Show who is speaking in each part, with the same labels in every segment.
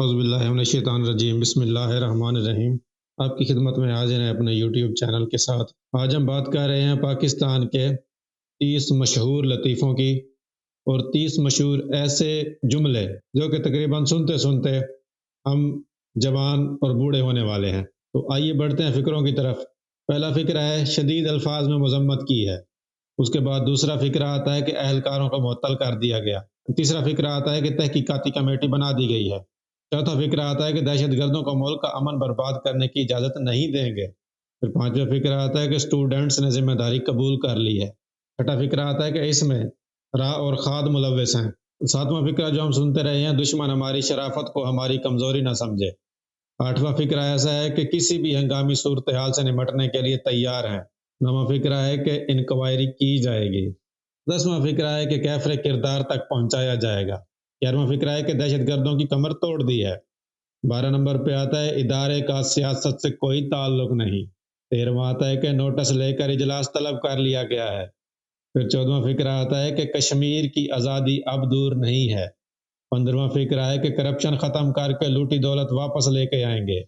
Speaker 1: اعوذ باللہ من الشیطان الرجیم، بسم اللہ الرحمن الرحیم۔ آپ کی خدمت میں حاضر ہیں اپنے یوٹیوب چینل کے ساتھ۔ آج ہم بات کر رہے ہیں پاکستان کے 30 مشہور لطیفوں کی، اور 30 مشہور ایسے جملے جو کہ تقریباً سنتے سنتے ہم جوان اور بوڑھے ہونے والے ہیں۔ تو آئیے بڑھتے ہیں فکروں کی طرف۔ پہلا فکرہ ہے شدید الفاظ میں مذمت کی ہے۔ اس کے بعد دوسرا فکرہ آتا ہے کہ اہلکاروں کو معطل کر دیا گیا۔ تیسرا فکرہ آتا ہے کہ تحقیقاتی کمیٹی بنا دی گئی ہے۔ چوتھا فکرہ آتا ہے کہ دہشت گردوں کو ملک کا امن برباد کرنے کی اجازت نہیں دیں گے۔ پھر پانچواں فکرہ آتا ہے کہ اسٹوڈنٹس نے ذمہ داری قبول کر لی ہے۔ چھٹا فکرہ آتا ہے کہ اس میں راء اور خاد ملوث ہیں۔ ساتواں فکرہ جو ہم سنتے رہے ہیں، دشمن ہماری شرافت کو ہماری کمزوری نہ سمجھے۔ آٹھواں فکرہ ایسا ہے کہ کسی بھی ہنگامی صورتحال سے نمٹنے کے لیے تیار ہیں۔ نواں فکرہ ہے کہ انکوائری کی جائے گی۔ 10واں فکرہ ہے کہ کیفر کردار تک پہنچایا جائے گا۔ 11واں فکرہ ہے کہ دہشت گردوں کی کمر توڑ دی ہے۔ 12 نمبر پہ آتا ہے ادارے کا سیاست سے کوئی تعلق نہیں۔ 13واں آتا ہے کہ نوٹس لے کر اجلاس طلب کر لیا گیا ہے۔ پھر 14واں فکرہ آتا ہے کہ کشمیر کی آزادی اب دور نہیں ہے۔ 15واں فکرہ ہے کہ کرپشن ختم کر کے لوٹی دولت واپس لے کے آئیں گے۔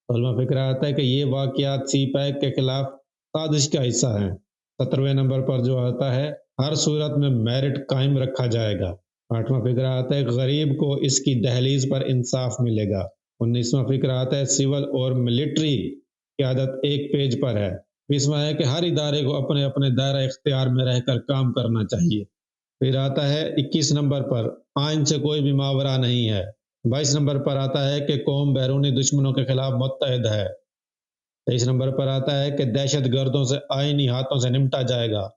Speaker 1: 16واں فکرہ آتا ہے کہ یہ واقعات سی پیک کے خلاف سازش کا حصہ ہیں۔ 17ویں نمبر پر جو آتا ہے ہر صورت میں میرٹ قائم رکھا جائے گا۔ 8واں فکرہ آتا ہے غریب کو اس کی دہلیز پر انصاف ملے گا۔ 19واں فکرہ آتا ہے سول اور ملٹری قیادت ایک پیج پر ہے۔ 20واں ہے کہ ہر ادارے کو اپنے اپنے دائرہ اختیار میں رہ کر کام کرنا چاہیے۔ پھر آتا ہے 21 نمبر پر آئین سے کوئی بھی ماورا نہیں ہے۔ 22 نمبر پر آتا ہے کہ قوم بیرونی دشمنوں کے خلاف متحد ہے۔ 23 نمبر پر آتا ہے کہ دہشت گردوں سے آئینی ہاتھوں سے نمٹا جائے گا۔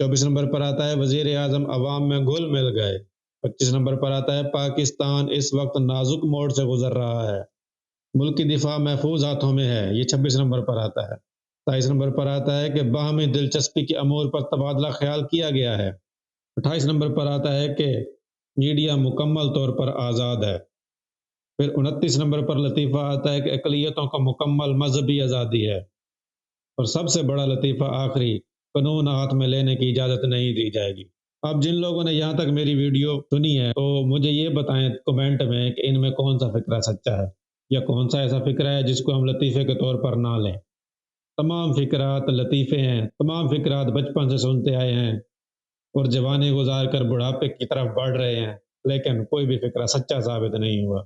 Speaker 1: 24 نمبر پر آتا ہے وزیر اعظم عوام میں گھل مل گئے۔ 25 نمبر پر آتا ہے پاکستان اس وقت نازک موڑ سے گزر رہا ہے، ملک کی دفاع محفوظ ہاتھوں میں ہے، یہ 26 نمبر پر آتا ہے۔ 27 نمبر پر آتا ہے کہ باہمی دلچسپی کے امور پر تبادلہ خیال کیا گیا ہے۔ 28 نمبر پر آتا ہے کہ میڈیا مکمل طور پر آزاد ہے۔ پھر 29 نمبر پر لطیفہ آتا ہے کہ اقلیتوں کو مکمل مذہبی آزادی ہے۔ اور سب سے بڑا لطیفہ آخری، قانون ہاتھ میں لینے کی اجازت نہیں دی جائے گی۔ اب جن لوگوں نے یہاں تک میری ویڈیو سنی ہے تو مجھے یہ بتائیں کمنٹ میں کہ ان میں کون سا فکرہ سچا ہے، یا کون سا ایسا فکرہ ہے جس کو ہم لطیفے کے طور پر نہ لیں۔ تمام فکرات لطیفے ہیں، تمام فکرات بچپن سے سنتے آئے ہیں اور جوانی گزار کر بڑھاپے کی طرف بڑھ رہے ہیں، لیکن کوئی بھی فکرہ سچا ثابت نہیں ہوا۔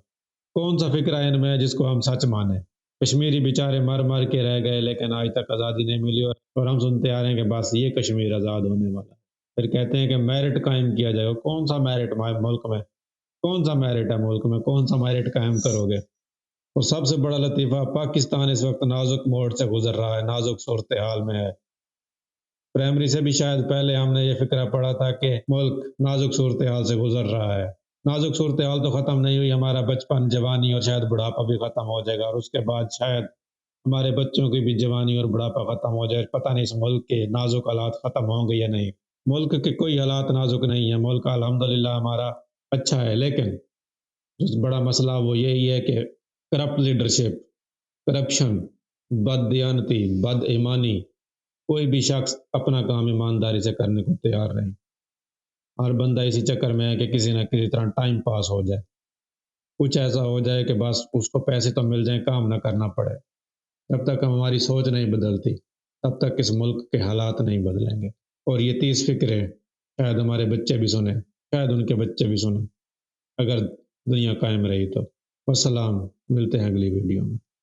Speaker 1: کون سا فکرہ ان میں ہے جس کو ہم سچ مانیں؟ کشمیری بیچارے مر مر کے رہ گئے لیکن آج تک آزادی نہیں ملی، اور ہم سنتے آ رہے ہیں کہ بس یہ کشمیر آزاد ہونے والا ہے۔ پھر کہتے ہیں کہ میرٹ قائم کیا جائے گا۔ کون سا میرٹ ملک میں؟ کون سا میرٹ ہے ملک میں؟ کون سا میرٹ قائم کرو گے؟ اور سب سے بڑا لطیفہ، پاکستان اس وقت نازک موڑ سے گزر رہا ہے، نازک صورتحال میں ہے۔ پرائمری سے بھی شاید پہلے ہم نے یہ فکرہ پڑھا تھا کہ ملک نازک صورتحال سے گزر رہا ہے۔ نازک صورتحال تو ختم نہیں ہوئی، ہمارا بچپن، جوانی اور شاید بڑھاپا بھی ختم ہو جائے گا، اور اس کے بعد شاید ہمارے بچوں کی بھی جوانی اور بڑھاپا ختم ہو جائے۔ پتہ نہیں اس ملک کے نازک حالات ختم ہوں گے یا نہیں۔ ملک کے کوئی حالات نازک نہیں ہیں، ملک الحمدللہ ہمارا اچھا ہے، لیکن جو بڑا مسئلہ وہ یہی ہے کہ کرپٹ لیڈرشپ، کرپشن، بد دیانتی، بد ایمانی، کوئی بھی شخص اپنا کام ایمانداری سے کرنے کو تیار نہیں۔ ہر بندہ اسی چکر میں ہے کہ کسی نہ کسی طرح ٹائم پاس ہو جائے، کچھ ایسا ہو جائے کہ بس اس کو پیسے تو مل جائیں، کام نہ کرنا پڑے۔ جب تک ہماری سوچ نہیں بدلتی تب تک اس ملک کے حالات نہیں بدلیں گے۔ اور یہ 30 فکرے شاید ہمارے بچے بھی سنیں، شاید ان کے بچے بھی سنیں، اگر دنیا قائم رہی تو۔ والسلام، ملتے ہیں اگلی ویڈیو میں۔